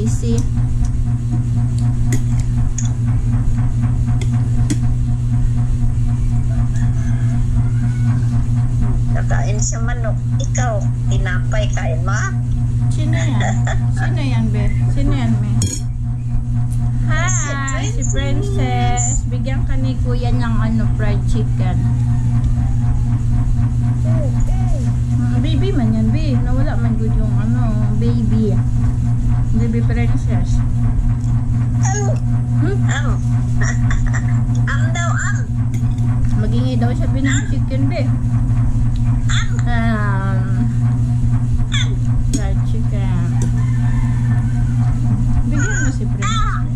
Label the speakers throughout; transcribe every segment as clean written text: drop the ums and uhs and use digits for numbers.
Speaker 1: busy.
Speaker 2: Kakain sa manok. Ikaw, tinapay kain mo?
Speaker 1: Sino yan? Sino yan, be? Sino yan, be? Hi, si Princess. Bigyan ka ni Kuya ng fried chicken. Baby man yan, be. Nawala man good yung baby. Baby Princess.
Speaker 2: Daw,
Speaker 1: Magingi daw siya ng chicken, be. Fried chicken. Bigyan mo si Princess.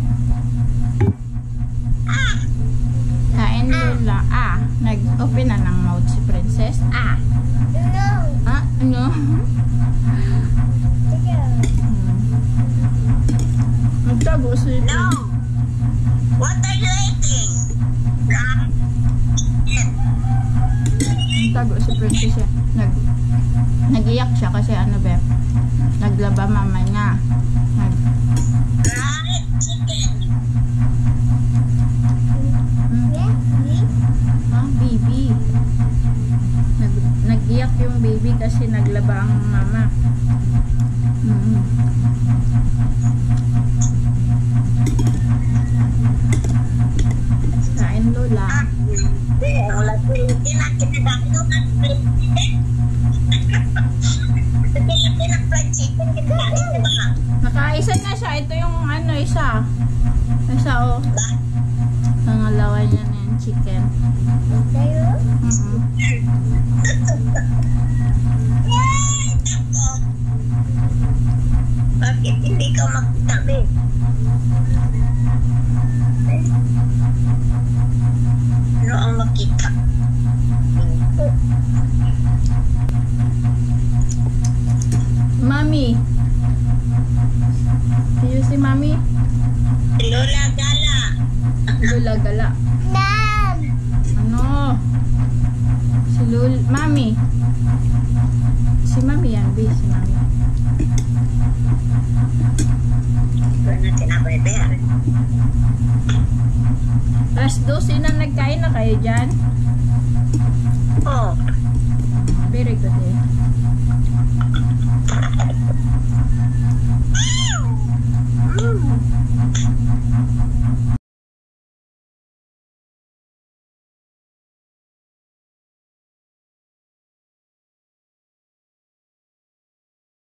Speaker 1: Kain Lola. Nag-open na ng mouth si Princess. Ano? Nagtago si Princess.
Speaker 2: No. What are you eating?
Speaker 1: Nagtago si Princess. Nag-iyak siya kasi be? Naglaba mama niya.
Speaker 2: Chicken.
Speaker 1: Baby. Nag-iyak yung baby kasi naglaba ang mama. Kain Lola. Nakaisa na siya. Ito yung isa. Isa pangalawa niya na yung chicken.
Speaker 2: Bakit hindi ka magtabi? Ano ang makita?
Speaker 1: Mami. Do you see Mami?
Speaker 2: Lola Gala.
Speaker 1: Lola Gala. Ano? Si Mami. Si Mami yan, B. Si Mami.
Speaker 2: Ito na tinabay-bayar.
Speaker 1: Alas 12 na nagkain na kayo dyan?
Speaker 2: Oh.
Speaker 1: Very good eh.